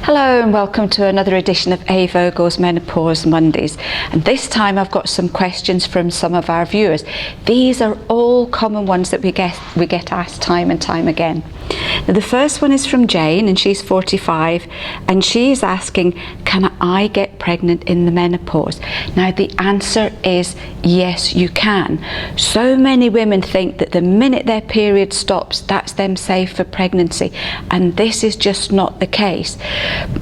Hello and welcome to another edition of A. Vogel's Menopause Mondays, and this time I've got some questions from some of our viewers. These are all common ones that we get asked time and time again. Now, the first one is from Jane, and she's 45, and she's asking, can I get pregnant in the menopause? Now the answer is yes, you can. So many women think that the minute their period stops, that's them safe for pregnancy, and this is just not the case.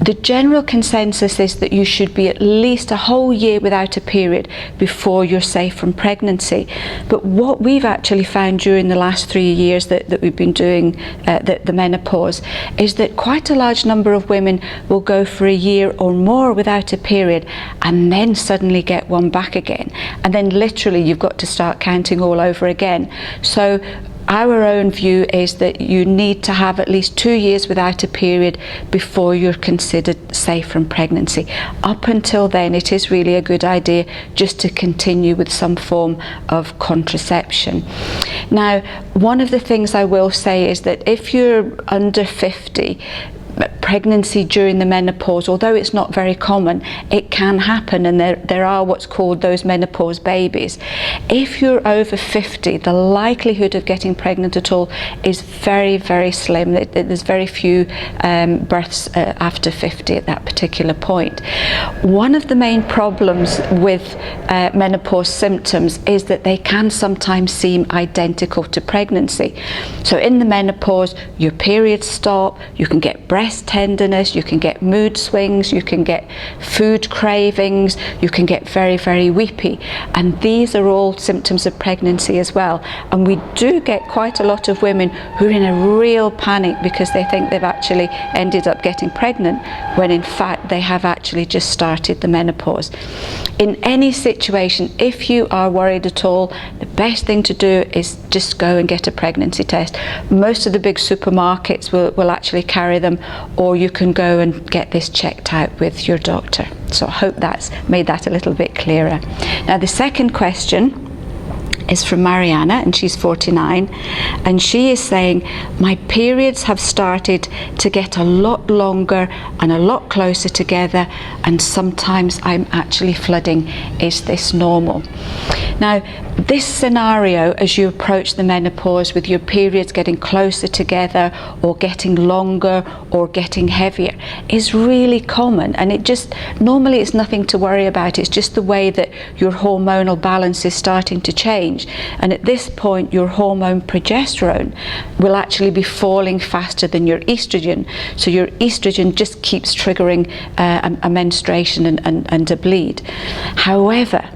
The general consensus is that you should be at least a whole year without a period before you're safe from pregnancy. But what we've actually found during the last 3 years that we've been doing the menopause is that quite a large number of women will go for a year or more without a period and then suddenly get one back again, and then literally you've got to start counting all over again. So our own view is that you need to have at least 2 years without a period before you're considered safe from pregnancy. Up until then, it is really a good idea just to continue with some form of contraception. Now, one of the things I will say is that if you're under 50, pregnancy during the menopause, although it's not very common, it can happen, and there are what's called those menopause babies. If you're over 50, the likelihood of getting pregnant at all is very, very slim. There's very few births after 50 at that particular point. One of the main problems with menopause symptoms is that they can sometimes seem identical to pregnancy. So in the menopause, your periods stop, you can get breast tenderness, you can get mood swings, you can get food cravings, you can get very, very weepy, and these are all symptoms of pregnancy as well. And we do get quite a lot of women who are in a real panic because they think they've actually ended up getting pregnant when in fact they have actually just started the menopause. In any situation, if you are worried at all, the best thing to do is just go and get a pregnancy test. Most of the big supermarkets will actually carry them, or you can go and get this checked out with your doctor. So I hope that's made that a little bit clearer. Now the second question is from Mariana, and she's 49, and she is saying, my periods have started to get a lot longer and a lot closer together, and sometimes I'm actually flooding. Is this normal? Now, this scenario, as you approach the menopause with your periods getting closer together or getting longer or getting heavier, is really common, and it just normally it's nothing to worry about. It's just the way that your hormonal balance is starting to change, and at this point your hormone progesterone will actually be falling faster than your estrogen, so your estrogen just keeps triggering a menstruation and a bleed. However,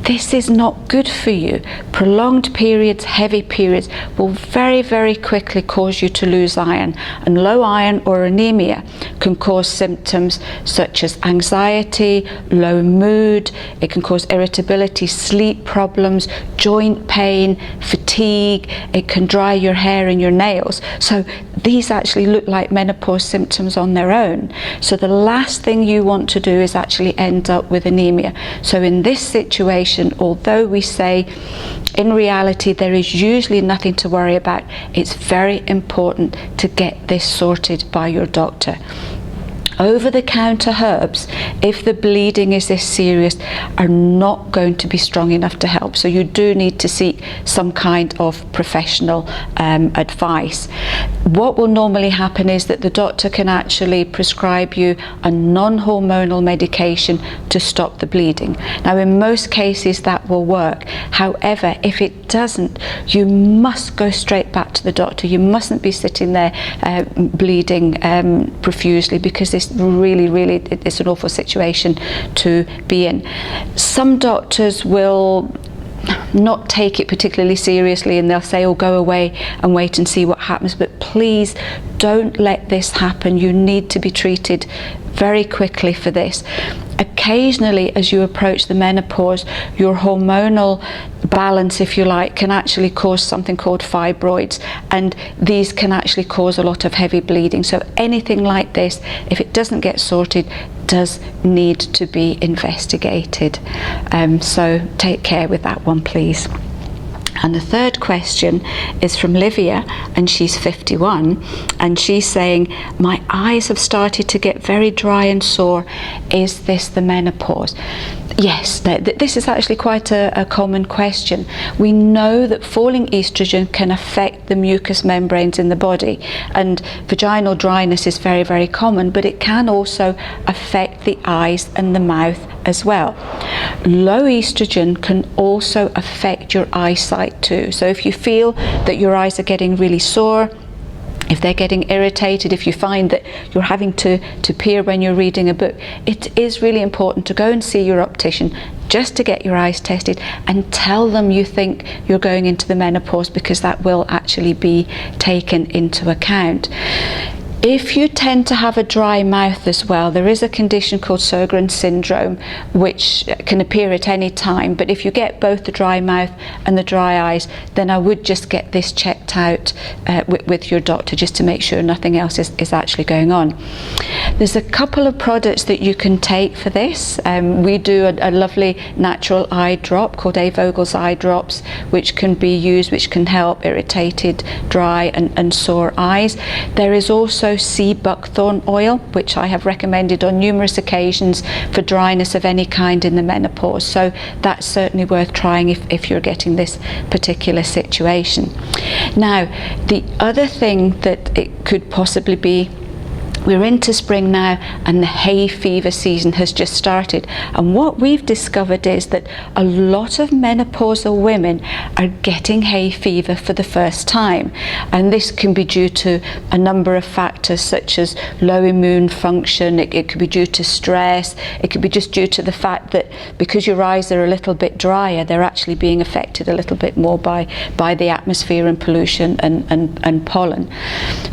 this is not good for you. Prolonged periods, heavy periods, will very, very quickly cause you to lose iron, and low iron or anemia can cause symptoms such as anxiety, low mood, it can cause irritability, sleep problems, joint pain, fatigue, it can dry your hair and your nails. So these actually look like menopause symptoms on their own. So the last thing you want to do is actually end up with anemia. So in this situation, although we say in reality there is usually nothing to worry about, it's very important to get this sorted by your doctor. Over-the-counter herbs, if the bleeding is this serious, are not going to be strong enough to help. So you do need to seek some kind of professional advice. What will normally happen is that the doctor can actually prescribe you a non-hormonal medication to stop the bleeding. Now, in most cases that will work. However, if it doesn't, you must go straight back to the doctor. You mustn't be sitting there bleeding profusely, because this really, it's an awful situation to be in. Some doctors will not take it particularly seriously, and they'll say, oh, go away and wait and see what happens, but please don't let this happen. You need to be treated very quickly for this. Occasionally, as you approach the menopause, your hormonal balance, if you like, can actually cause something called fibroids, and these can actually cause a lot of heavy bleeding. So anything like this, if it doesn't get sorted, does need to be investigated. So take care with that one, please. And the third question is from Livia, and she's 51, and she's saying, my eyes have started to get very dry and sore. Is this the menopause? Yes, this is actually quite a common question. We know that falling estrogen can affect the mucous membranes in the body, and vaginal dryness is very, very common, but it can also affect the eyes and the mouth as well. Low estrogen can also affect your eyesight too. So if you feel that your eyes are getting really sore, if they're getting irritated, if you find that you're having to peer when you're reading a book, it is really important to go and see your optician just to get your eyes tested and tell them you think you're going into the menopause, because that will actually be taken into account. If you tend to have a dry mouth as well, there is a condition called Sjogren's syndrome, which can appear at any time, but if you get both the dry mouth and the dry eyes, then I would just get this checked out with your doctor, just to make sure nothing else is actually going on. There's a couple of products that you can take for this. We do a lovely natural eye drop called A. Vogel's eye drops, which can be used, which can help irritated, dry and sore eyes. There is also sea buckthorn oil, which I have recommended on numerous occasions for dryness of any kind in the menopause, so that's certainly worth trying if you're getting this particular situation. Now, the other thing that it could possibly be, we're into spring now and the hay fever season has just started, and what we've discovered is that a lot of menopausal women are getting hay fever for the first time, and this can be due to a number of factors such as low immune function. It could be due to stress, it could be just due to the fact that because your eyes are a little bit drier, they're actually being affected a little bit more by the atmosphere and pollution and pollen.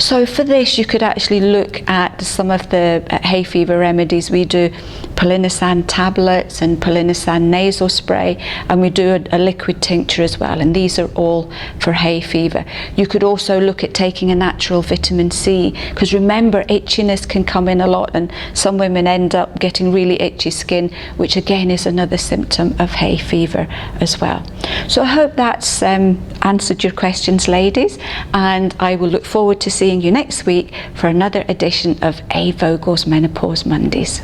So for this you could actually look at some of the hay fever remedies. We do polinisan tablets and polinisan nasal spray, and we do a liquid tincture as well, and these are all for hay fever. You could also look at taking a natural vitamin C, because remember, itchiness can come in a lot, and some women end up getting really itchy skin, which again is another symptom of hay fever as well. So I hope that's answered your questions, ladies, and I will look forward to seeing you next week for another edition of A. Vogel's Menopause Mondays.